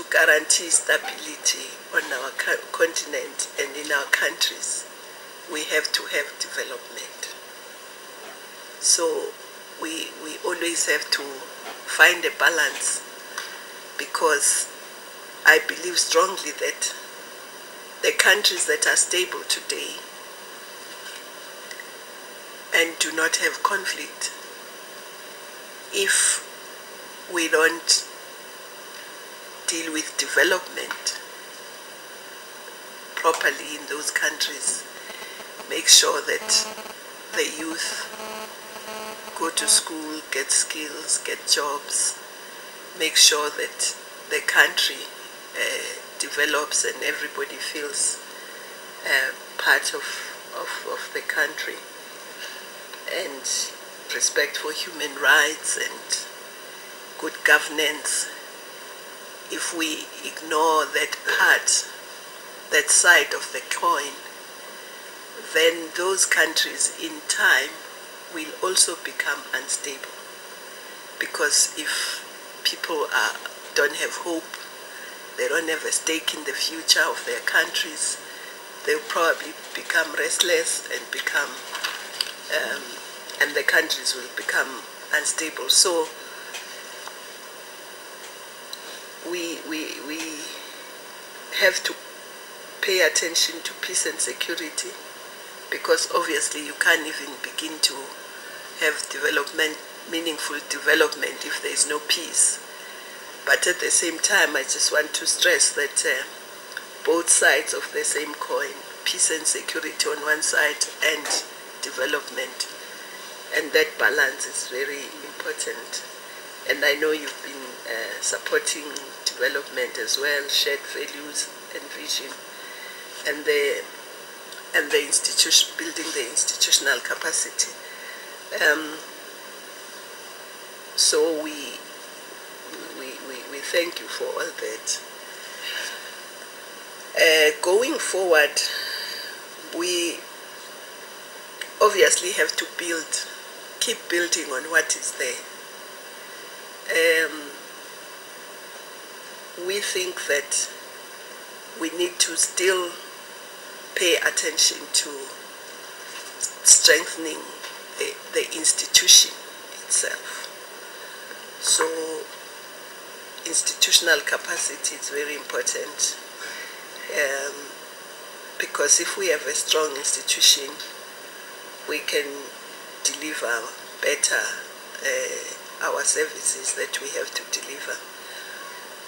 to guarantee stability on our continent and in our countries, we have to have development. So we always have to find a balance, because I believe strongly that the countries that are stable today and do not have conflict, if we don't deal with development properly in those countries, make sure that the youth go to school, get skills, get jobs, make sure that the country develops and everybody feels part of the country, and respect for human rights and good governance. If we ignore that part, that side of the coin, then those countries in time will also become unstable. Because if people don't have hope, they don't have a stake in the future of their countries, they'll probably become restless and and the countries will become unstable. So we have to pay attention to peace and security, because obviously you can't even begin to have development, meaningful development, if there is no peace. But at the same time, I just want to stress that both sides of the same coin, peace and security on one side and development, and that balance is very important. And I know you've been supporting development as well, shared values and vision, and the institution, building the institutional capacity. So we thank you for all that. Going forward, we obviously have to keep building on what is there. We think that we need to still pay attention to strengthening the institution itself. So institutional capacity is very important, because if we have a strong institution, we can deliver better our services that we have to deliver.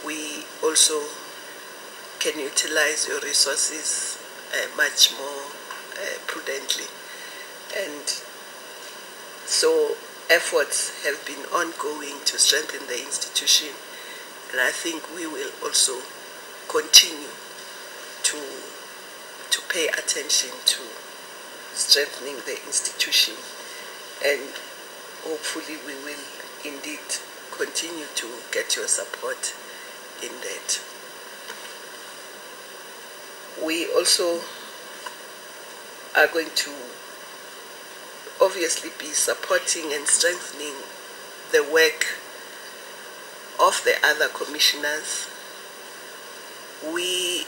We also can utilize your resources much more prudently. And so efforts have been ongoing to strengthen the institution, and I think we will also continue to pay attention to strengthening the institution, and hopefully we will indeed continue to get your support in that. We also are going to obviously be supporting and strengthening the work of the other commissioners. We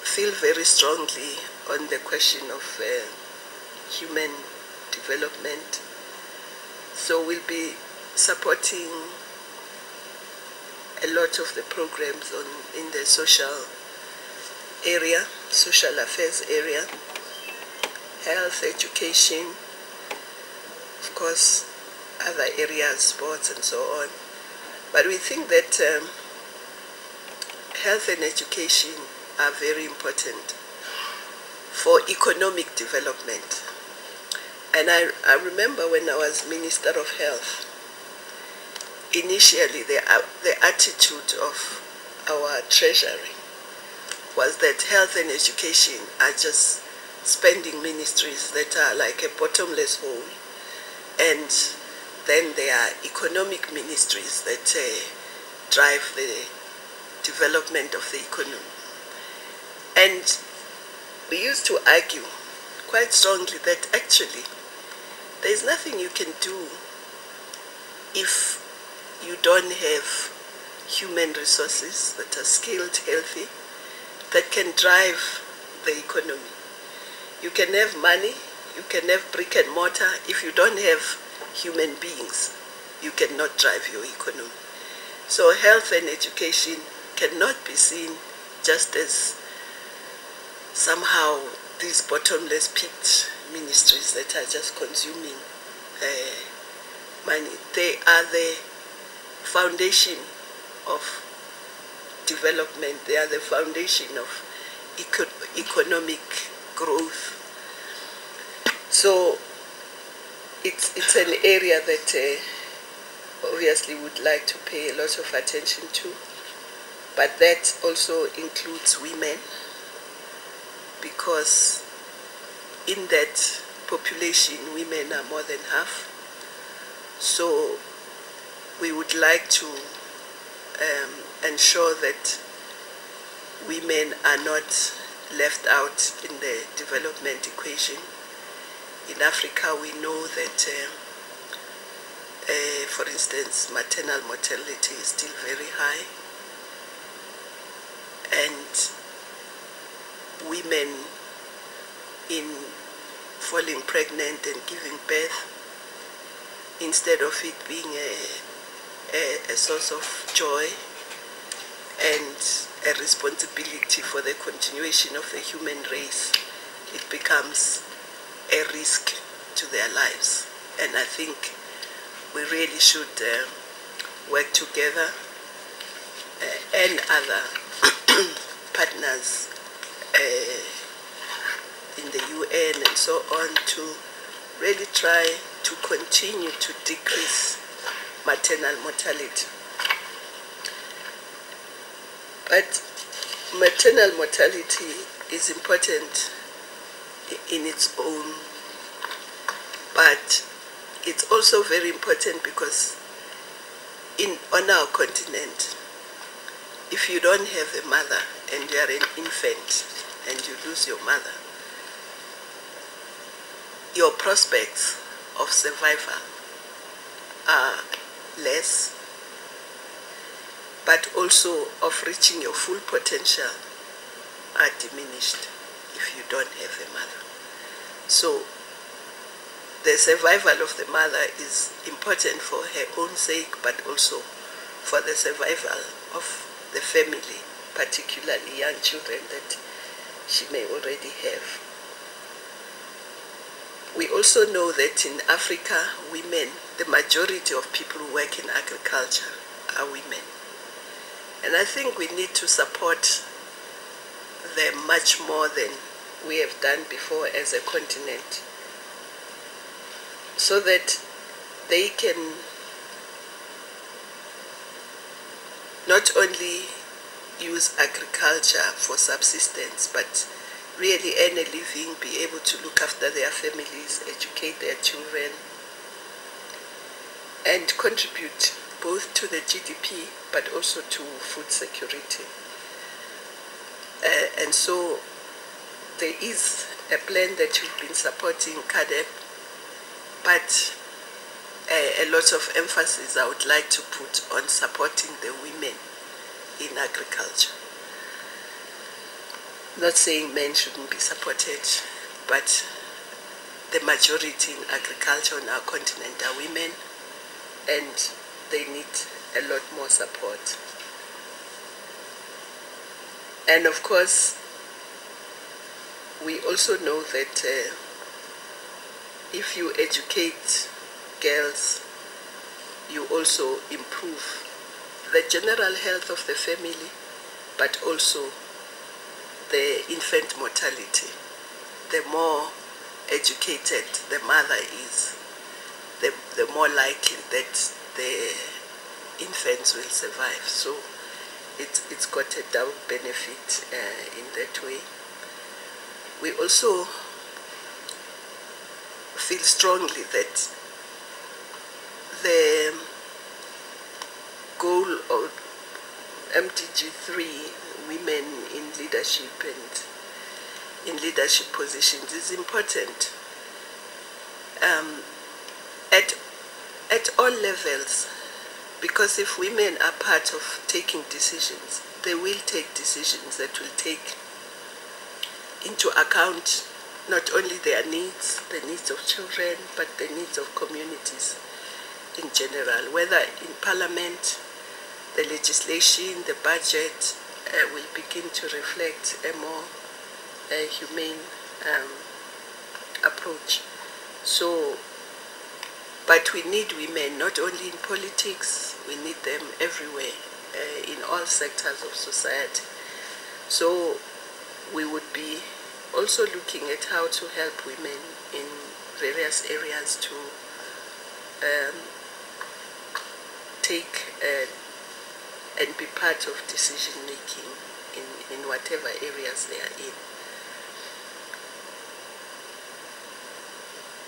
feel very strongly on the question of human development, so we'll be supporting a lot of the programs in the social area, social affairs area, health, education, of course, other areas, sports and so on. But we think that health and education are very important for economic development. And I remember when I was Minister of Health, initially the attitude of our Treasury was that health and education are just spending ministries that are like a bottomless hole, and then there are economic ministries that drive the development of the economy. And we used to argue quite strongly that actually there is nothing you can do if you don't have human resources that are skilled, healthy, that can drive the economy. You can have money, you can have brick and mortar. If you don't have human beings, you cannot drive your economy. So health and education cannot be seen just as somehow these bottomless pit ministries that are just consuming money. They are the foundation of development. They are the foundation of economic growth. So it's an area that obviously would like to pay a lot of attention to, but that also includes women, because in that population women are more than half. So we would like to ensure that women are not left out in the development equation. In Africa, we know that, for instance, maternal mortality is still very high, and women in falling pregnant and giving birth, instead of it being a source of joy and a responsibility for the continuation of the human race, it becomes a risk to their lives. And I think we really should work together and other partners in the UN and so on to really try to continue to decrease maternal mortality. But maternal mortality is important in its own, but it's also very important because on our continent, if you don't have a mother and you are an infant and you lose your mother, your prospects of survival are less, but also of reaching your full potential are diminished if you don't have a mother. So the survival of the mother is important for her own sake, but also for the survival of the family, particularly young children that she may already have. We also know that in Africa, women, the majority of people who work in agriculture are women. And I think we need to support them much more than we have done before as a continent, so that they can not only use agriculture for subsistence, but really earn a living, be able to look after their families, educate their children, and contribute both to the GDP but also to food security. And so there is a plan that you've been supporting, CADEP, but a lot of emphasis I would like to put on supporting the women in agriculture. Not saying men shouldn't be supported, but the majority in agriculture on our continent are women, and they need a lot more support. And of course, we also know that if you educate girls, you also improve the general health of the family, but also the infant mortality. The more educated the mother is, the more likely that the infants will survive. So it's got a double benefit in that way. We also feel strongly that the goal of MDG3, women in leadership and in leadership positions, is important. At all levels, Because if women are part of taking decisions, they will take decisions that will take into account not only their needs, the needs of children, but the needs of communities in general. Whether in Parliament, the legislation, the budget will begin to reflect a more humane approach. So, but we need women not only in politics, we need them everywhere, in all sectors of society. So we would be also looking at how to help women in various areas to take and be part of decision making in whatever areas they are in.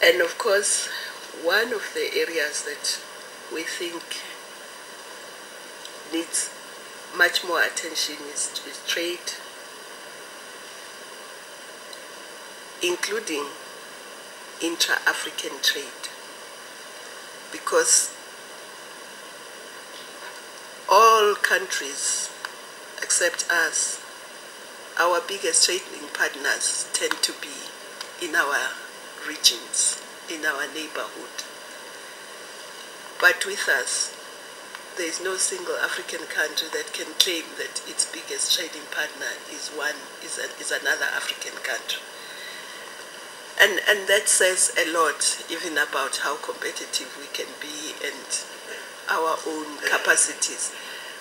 And of course, one of the areas that we think needs much more attention is trade, including intra-African trade, because all countries except us, our biggest trading partners tend to be in our regions, in our neighborhood. But with us, there is no single African country that can claim that its biggest trading partner is another African country. And that says a lot even about how competitive we can be and our own capacities.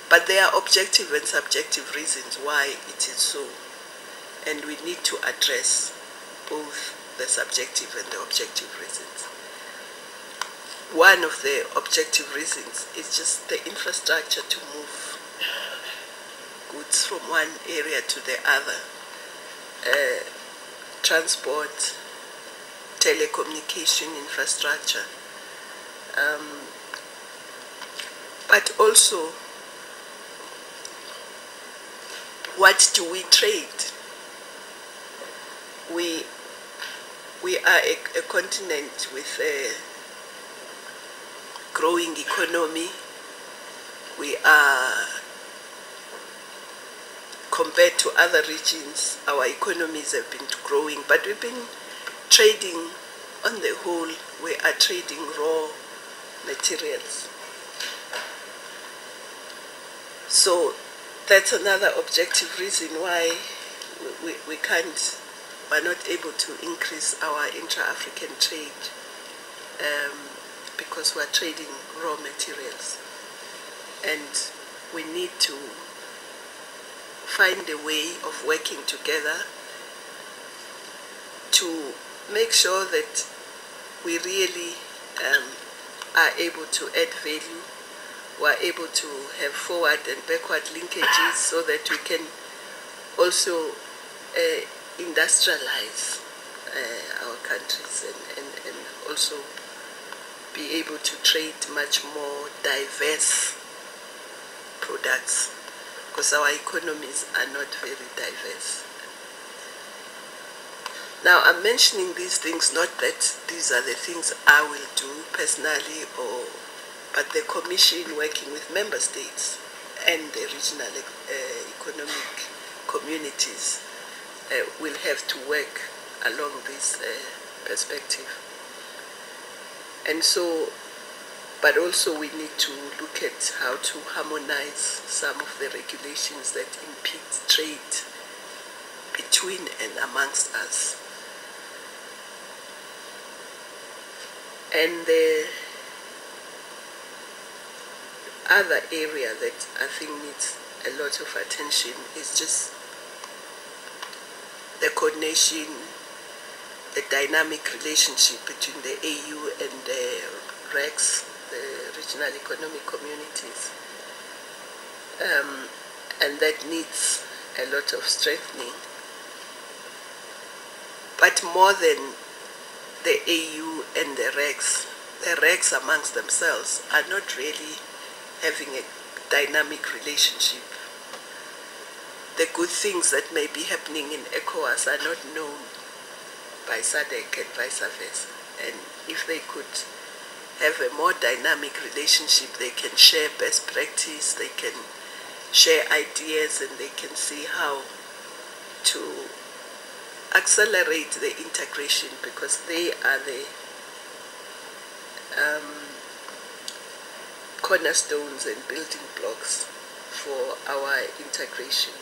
But there are objective and subjective reasons why it is so. And we need to address both the subjective and the objective reasons. One of the objective reasons is just the infrastructure to move goods from one area to the other. Transport, telecommunication infrastructure, but also what do we trade? We are a continent with a growing economy. We are, compared to other regions, our economies have been growing, but we've been trading, on the whole, we are trading raw materials. So that's another objective reason why we're not able to increase our intra-African trade, because we're trading raw materials. And we need to find a way of working together to make sure that we really are able to add value. We're able to have forward and backward linkages so that we can also industrialize our countries and also be able to trade much more diverse products, because our economies are not very diverse. Now, I'm mentioning these things not that these are the things I will do personally, but the Commission working with member states and the regional economic communities will have to work along this perspective. And so, but also we need to look at how to harmonize some of the regulations that impede trade between and amongst us. And the other area that I think needs a lot of attention is just the coordination, the dynamic relationship between the AU and the RECs, the regional economic communities. And that needs a lot of strengthening. But more than the AU and the RECs amongst themselves are not really having a dynamic relationship. The good things that may be happening in ECOWAS are not known by SADC and vice versa. And if they could have a more dynamic relationship. They can share best practice, they can share ideas, and they can see how to accelerate the integration, because they are the cornerstones and building blocks for our integration.